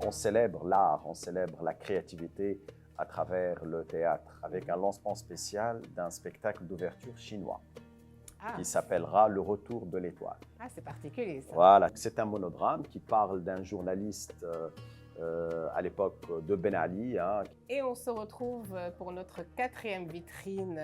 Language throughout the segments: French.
On célèbre l'art, on célèbre la créativité à travers le théâtre, avec un lancement spécial d'un spectacle d'ouverture chinois Ah, qui s'appellera Le Retour de l'Étoile. ah c'est particulier ça. Voilà, c'est un monodrame qui parle d'un journaliste à l'époque de Ben Ali. Hein. Et on se retrouve pour notre quatrième vitrine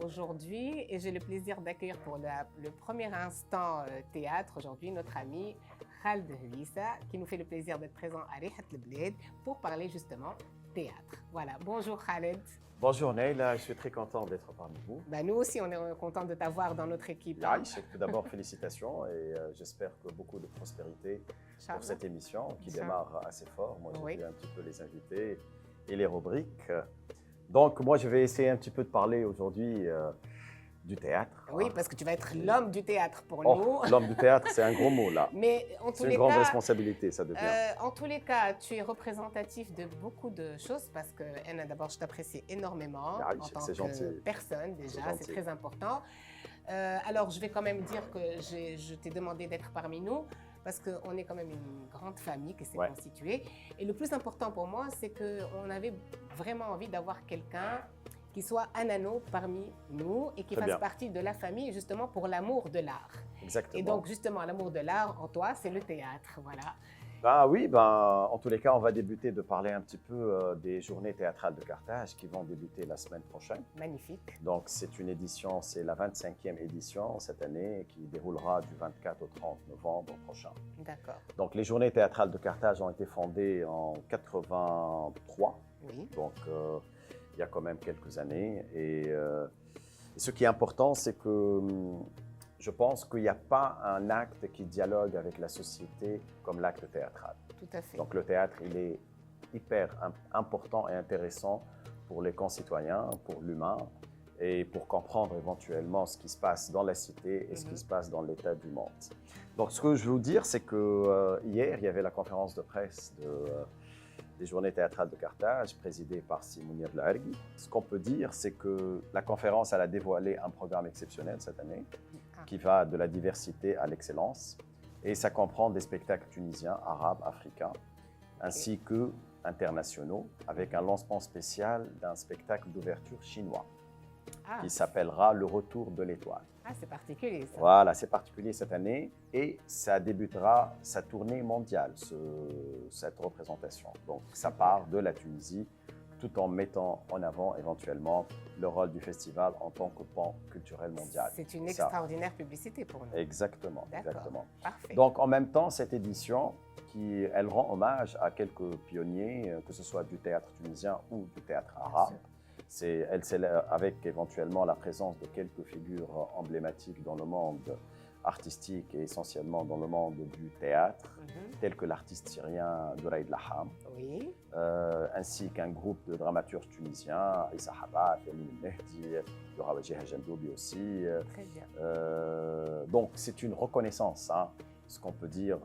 aujourd'hui. Et j'ai le plaisir d'accueillir pour le premier instant théâtre aujourd'hui notre ami Khaled Houissa, qui nous fait le plaisir d'être présent à Rihat El Bled pour parler justement théâtre. Voilà, bonjour Khaled. Bonjour Neil, je suis très content d'être parmi vous. Ben, nous aussi, on est contents de t'avoir dans notre équipe. Hein. Tout d'abord, félicitations et j'espère que beaucoup de prospérité pour cette émission qui démarre assez fort. Moi, j'ai vu un petit peu les invités et les rubriques. Donc, moi, je vais essayer un petit peu de parler aujourd'hui du théâtre. Oui, parce que tu vas être l'homme du théâtre pour nous. L'homme du théâtre, c'est un gros mot là. Mais en tous c'est les une grande cas, responsabilité, ça devient. En tous les cas, tu es représentatif de beaucoup de choses parce que, Anna, d'abord, je t'apprécie énormément en tant que personne déjà, c'est très important. Alors, je vais quand même dire que je t'ai demandé d'être parmi nous parce qu'on est quand même une grande famille qui s'est constituée. Et le plus important pour moi, c'est qu'on avait vraiment envie d'avoir quelqu'un qui soit un anneau parmi nous et qui fasse partie de la famille justement pour l'amour de l'art. Exactement. Et donc justement, l'amour de l'art en toi, c'est le théâtre, voilà. Ah oui, en tous les cas, on va débuter de parler un petit peu des journées théâtrales de Carthage qui vont débuter la semaine prochaine. Magnifique. Donc c'est une édition, c'est la 25e édition cette année qui déroulera du 24 au 30 novembre prochain. D'accord. Donc les journées théâtrales de Carthage ont été fondées en 83. Oui. Donc il y a quand même quelques années. Et ce qui est important, c'est que je pense qu'il n'y a pas un acte qui dialogue avec la société comme l'acte théâtral. Tout à fait. Donc le théâtre, il est hyper important et intéressant pour les concitoyens, pour l'humain, et pour comprendre éventuellement ce qui se passe dans la cité et ce qui se passe dans l'état du monde. Donc ce que je veux vous dire, c'est que hier, il y avait la conférence de presse des journées théâtrales de Carthage, présidée par Mounir Largui. Ce qu'on peut dire, c'est que la conférence elle a dévoilé un programme exceptionnel cette année, qui va de la diversité à l'excellence. Et ça comprend des spectacles tunisiens, arabes, africains, ainsi que internationaux, avec un lancement spécial d'un spectacle d'ouverture chinois, qui s'appellera Le Retour de l'Étoile. Ah, c'est particulier ça. Voilà, c'est particulier cette année et ça débutera sa tournée mondiale, cette représentation. Donc ça part de la Tunisie tout en mettant en avant éventuellement le rôle du festival en tant que pan culturel mondial. C'est une extraordinaire publicité pour nous. Exactement, exactement. Parfait. Donc en même temps, cette édition, elle rend hommage à quelques pionniers, que ce soit du théâtre tunisien ou du théâtre arabe. Elle célèbre avec éventuellement la présence de quelques figures emblématiques dans le monde artistique et essentiellement dans le monde du théâtre, tels que l'artiste syrien Douraïd Laham, ainsi qu'un groupe de dramaturges tunisiens, Issa Habba, Famine Mehdi, il y aura Wajih Jandoubi aussi. Très bien. Donc c'est une reconnaissance, hein, ce qu'on peut dire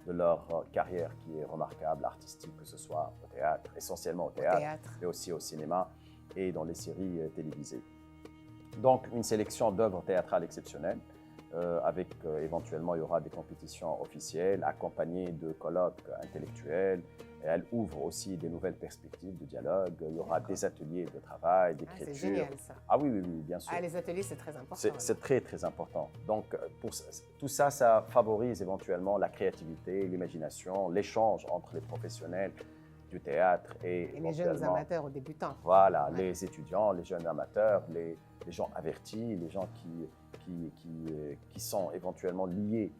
de leur carrière qui est remarquable, artistique, que ce soit au théâtre, essentiellement au théâtre. Mais aussi au cinéma et dans les séries télévisées. Donc, une sélection d'œuvres théâtrales exceptionnelles, avec éventuellement, il y aura des compétitions officielles, accompagnées de colloques intellectuels. Et elle ouvre aussi des nouvelles perspectives de dialogue. Il y aura des ateliers de travail, d'écriture. C'est génial ça. Ah oui, bien sûr. Ah, les ateliers, c'est très important. C'est très, très important. Donc, tout ça, ça favorise éventuellement la créativité, l'imagination, l'échange entre les professionnels du théâtre et les jeunes amateurs ou débutants. Voilà, les étudiants, les jeunes amateurs, les gens avertis, les gens qui sont éventuellement liés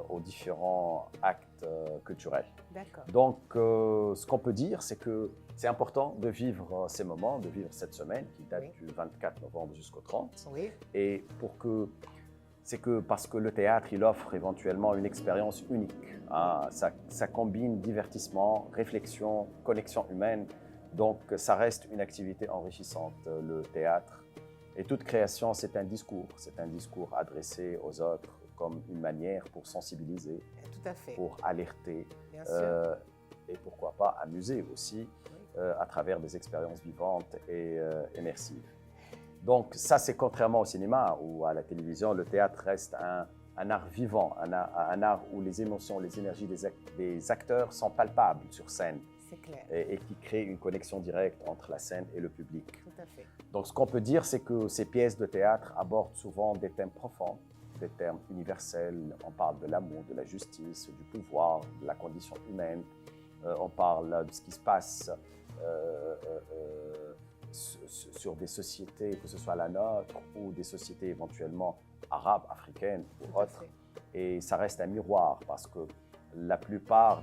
aux différents actes culturels. D'accord. Donc, ce qu'on peut dire, c'est que c'est important de vivre ces moments, de vivre cette semaine qui date du 24 novembre jusqu'au 30. Oui. Et parce que le théâtre, il offre éventuellement une expérience unique. Hein. Ça combine divertissement, réflexion, connexion humaine. Donc, ça reste une activité enrichissante, le théâtre. Et toute création, c'est un discours adressé aux autres comme une manière pour sensibiliser, tout à fait, pour alerter, et pourquoi pas amuser aussi, à travers des expériences vivantes et immersives. Donc ça, c'est contrairement au cinéma ou à la télévision, le théâtre reste un art vivant, un art où les émotions, les énergies des acteurs sont palpables sur scène. C'est clair. Et qui crée une connexion directe entre la scène et le public. Tout à fait. Donc, ce qu'on peut dire, c'est que ces pièces de théâtre abordent souvent des thèmes profonds, des thèmes universels. On parle de l'amour, de la justice, du pouvoir, de la condition humaine. On parle de ce qui se passe sur des sociétés, que ce soit la nôtre ou des sociétés éventuellement arabes, africaines ou autres. Et ça reste un miroir parce que la plupart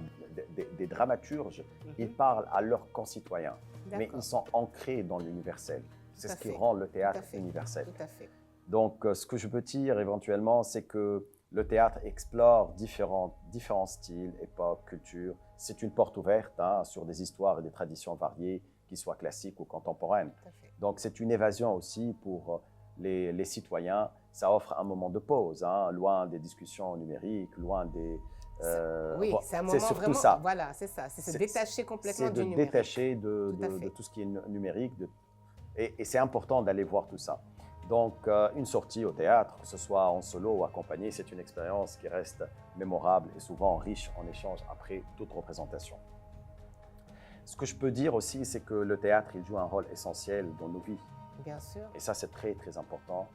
des dramaturges, ils parlent à leurs concitoyens, mais ils sont ancrés dans l'universel. C'est ce qui rend le théâtre universel. Tout à fait. Donc, ce que je peux dire éventuellement, c'est que le théâtre explore différents styles, époques, cultures. C'est une porte ouverte sur des histoires et des traditions variées, qu'ils soient classiques ou contemporaines. Donc, c'est une évasion aussi pour les citoyens. Ça offre un moment de pause, loin des discussions numériques, loin des... oui, c'est un moment vraiment, ça. Voilà, c'est ça, c'est se détacher complètement du numérique. C'est de détacher de tout ce qui est numérique. Et c'est important d'aller voir tout ça. Donc, une sortie au théâtre, que ce soit en solo ou accompagné, c'est une expérience qui reste mémorable et souvent riche en échanges après toute représentation. Ce que je peux dire aussi, c'est que le théâtre, il joue un rôle essentiel dans nos vies. Bien sûr. Et ça, c'est très, très important.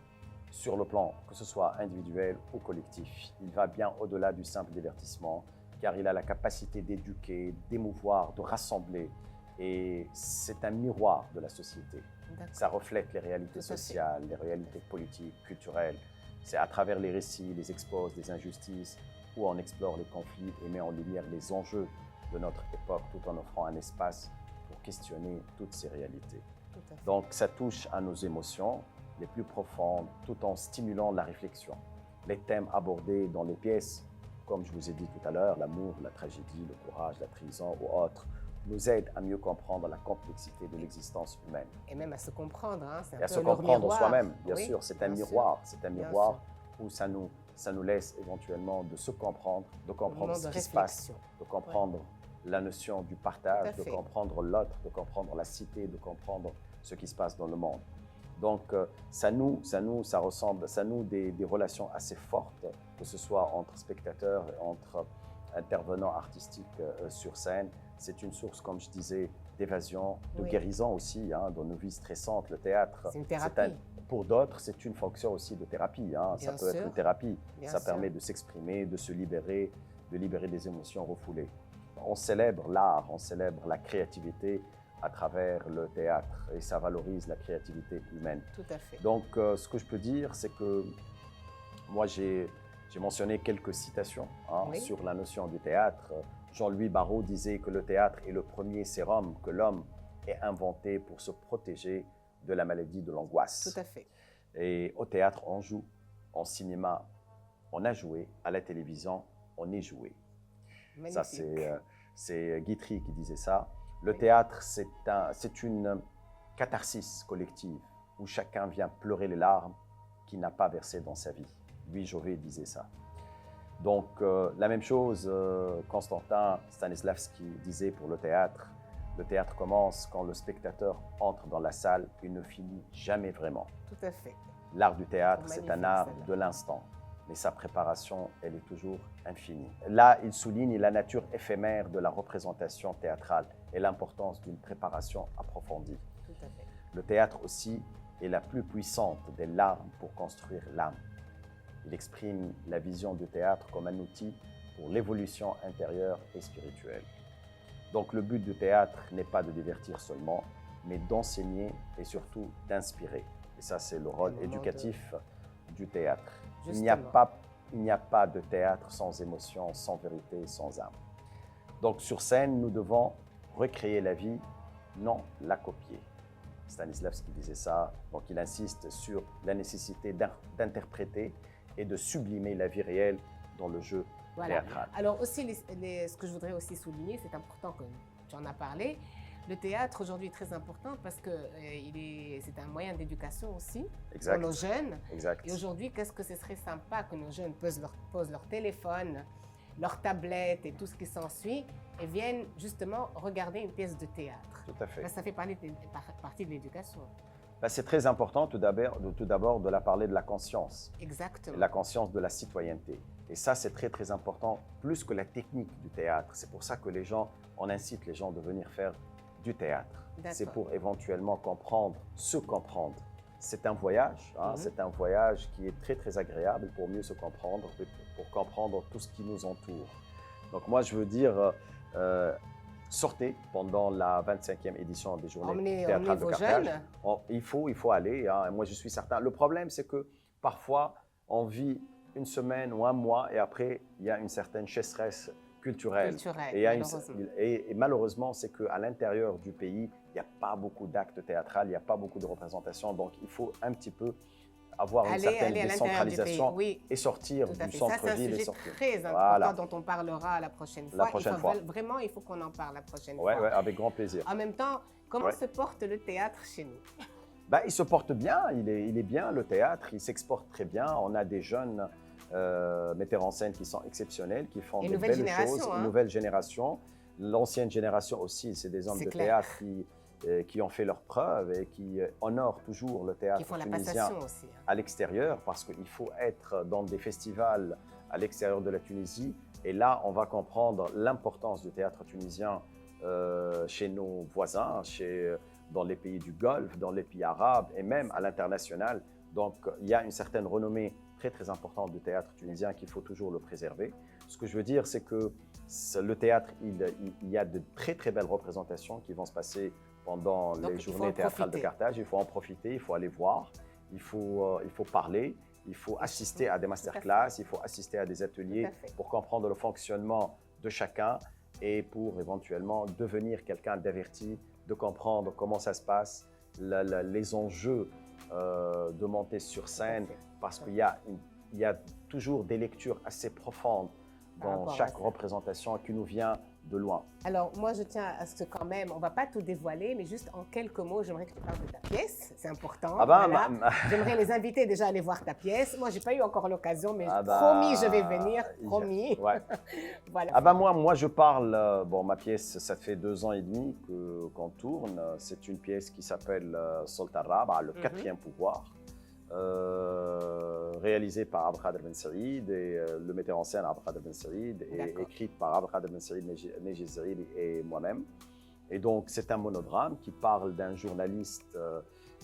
Sur le plan, que ce soit individuel ou collectif, il va bien au-delà du simple divertissement, car il a la capacité d'éduquer, d'émouvoir, de rassembler. Et c'est un miroir de la société. Ça reflète les réalités sociales, les réalités politiques, culturelles. C'est à travers les récits, les expose des injustices, où on explore les conflits et met en lumière les enjeux de notre époque, tout en offrant un espace pour questionner toutes ces réalités. Donc, ça touche à nos émotions les plus profondes, tout en stimulant la réflexion. Les thèmes abordés dans les pièces, comme je vous ai dit tout à l'heure, l'amour, la tragédie, le courage, la trahison ou autres, nous aident à mieux comprendre la complexité de l'existence humaine. Et même à se comprendre. Et à se comprendre soi-même, bien sûr. C'est un miroir. C'est un miroir où ça nous laisse éventuellement de se comprendre, de comprendre ce qui se passe, de comprendre la notion du partage, de comprendre l'autre, de comprendre la cité, de comprendre ce qui se passe dans le monde. Donc, ça noue des relations assez fortes, que ce soit entre spectateurs et entre intervenants artistiques sur scène. C'est une source, comme je disais, d'évasion, de guérison aussi, dans nos vies stressantes. Le théâtre, c'est une thérapie. Pour d'autres, c'est une fonction aussi de thérapie. Ça peut être une thérapie. Ça permet de s'exprimer, de se libérer, de libérer des émotions refoulées. On célèbre l'art, on célèbre la créativité à travers le théâtre et ça valorise la créativité humaine. Tout à fait. Donc, ce que je peux dire, c'est que moi, j'ai mentionné quelques citations sur la notion du théâtre. Jean-Louis Barrault disait que le théâtre est le premier sérum que l'homme ait inventé pour se protéger de la maladie de l'angoisse. Tout à fait. Et au théâtre, on joue. En cinéma, on a joué. À la télévision, on est joué. Magnifique. Ça, c'est Guitry qui disait ça. Le théâtre, c'est une catharsis collective où chacun vient pleurer les larmes qu'il n'a pas versées dans sa vie. Louis Jouvet disait ça. Donc, la même chose, Constantin Stanislavski disait pour le théâtre commence quand le spectateur entre dans la salle et ne finit jamais vraiment. Tout à fait. L'art du théâtre, c'est un art de l'instant, mais sa préparation, elle est toujours infinie. Là, il souligne la nature éphémère de la représentation théâtrale et l'importance d'une préparation approfondie. Tout à fait. Le théâtre aussi est la plus puissante des larmes pour construire l'âme. Il exprime la vision du théâtre comme un outil pour l'évolution intérieure et spirituelle. Donc le but du théâtre n'est pas de divertir seulement, mais d'enseigner et surtout d'inspirer. Et ça, c'est le rôle éducatif du théâtre. Il n'y a pas de théâtre sans émotion, sans vérité, sans âme. Donc sur scène, nous devons recréer la vie, non la copier. Stanislavski disait ça, donc il insiste sur la nécessité d'interpréter et de sublimer la vie réelle dans le jeu théâtral. Alors aussi, ce que je voudrais aussi souligner, c'est important que tu en as parlé, le théâtre aujourd'hui est très important parce que c'est un moyen d'éducation aussi pour nos jeunes. Exact. Et aujourd'hui, qu'est-ce que ce serait sympa que nos jeunes posent leur téléphone, leur tablette et tout ce qui s'ensuit et viennent justement regarder une pièce de théâtre. Tout à fait. Ça fait partie de l'éducation. Ben, c'est très important tout d'abord de la parler de la conscience. Exactement. La conscience de la citoyenneté. Et ça, c'est très, très important, plus que la technique du théâtre. C'est pour ça que on incite les gens de venir faire du théâtre. C'est pour éventuellement se comprendre. C'est un voyage, c'est un voyage qui est très, très agréable pour mieux se comprendre, pour comprendre tout ce qui nous entoure. Donc moi, je veux dire, sortez pendant la 25e édition des Journées théâtrales de Carthage. Il faut aller. Moi, je suis certain. Le problème, c'est que parfois, on vit une semaine ou un mois et après, il y a une certaine sécheresse culturelle. Et malheureusement, c'est qu'à l'intérieur du pays, il n'y a pas beaucoup d'actes théâtraux, il n'y a pas beaucoup de représentations. Donc, il faut un petit peu avoir une certaine décentralisation et sortir du centre-ville. C'est un sujet très important dont on parlera la prochaine fois. Vraiment, il faut qu'on en parle la prochaine fois. Oui, avec grand plaisir. En même temps, comment se porte le théâtre chez nous? Ben, il se porte bien, il est bien, le théâtre, il s'exporte très bien. On a des jeunes metteurs en scène qui sont exceptionnels, qui font de belles choses. Une nouvelle génération. L'ancienne génération aussi, c'est des hommes de théâtre qui ont fait leurs preuves et qui honorent toujours le théâtre tunisien à l'extérieur, parce qu'il faut être dans des festivals à l'extérieur de la Tunisie. Et là, on va comprendre l'importance du théâtre tunisien chez nos voisins, dans les pays du Golfe, dans les pays arabes et même à l'international. Donc, il y a une certaine renommée très, très importante du théâtre tunisien qu'il faut toujours le préserver. Ce que je veux dire, c'est que le théâtre, il y a de très, très belles représentations qui vont se passer pendant les Journées théâtrales de Carthage. Il faut en profiter, il faut aller voir, il faut parler, il faut assister à des masterclass, il faut assister à des ateliers pour comprendre le fonctionnement de chacun et pour éventuellement devenir quelqu'un d'averti, de comprendre comment ça se passe, les enjeux de monter sur scène, parce qu'il y a toujours des lectures assez profondes dans chaque représentation qui nous vient de loin. Alors, moi, je tiens à ce que quand même, on ne va pas tout dévoiler, mais juste en quelques mots, j'aimerais que tu parles de ta pièce. C'est important. J'aimerais les inviter déjà à aller voir ta pièce. Moi, je n'ai pas eu encore l'occasion, mais promis, je vais venir. Promis. Voilà. Moi, je parle. Ma pièce, ça fait 2 ans et demi qu'on tourne. C'est une pièce qui s'appelle Sultan Raba, le 4e pouvoir. Réalisée par Abdelkader Ben Saïd et le metteur en scène Abdelkader Ben Saïd et écrite par Abdelkader Ben Saïd, Nejezeri et moi-même. Et donc c'est un monodrame qui parle d'un journaliste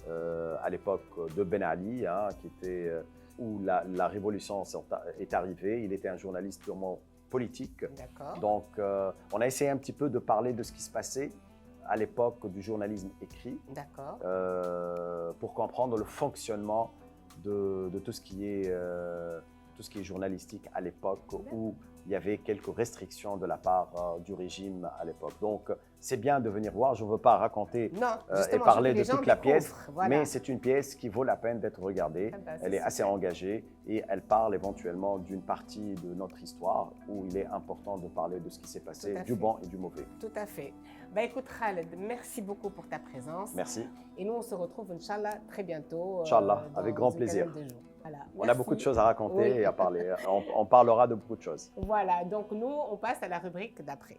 à l'époque de Ben Ali, où la révolution est arrivée. Il était un journaliste purement politique. Donc on a essayé un petit peu de parler de ce qui se passait à l'époque du journalisme écrit, pour comprendre le fonctionnement de tout ce qui est journalistique à l'époque, où il y avait quelques restrictions de la part du régime à l'époque. Donc, c'est bien de venir voir. Je ne veux pas raconter et parler de toute la pièce, mais c'est une pièce qui vaut la peine d'être regardée. Elle est assez engagée et elle parle éventuellement d'une partie de notre histoire où il est important de parler de ce qui s'est passé, du bon et du mauvais. Tout à fait. Écoute, Khaled, merci beaucoup pour ta présence. Merci. Et nous, on se retrouve, Inch'Allah, très bientôt. Inch'Allah, avec grand plaisir. Voilà. On a beaucoup de choses à raconter et à parler. On parlera de beaucoup de choses. Voilà, donc nous, on passe à la rubrique d'après.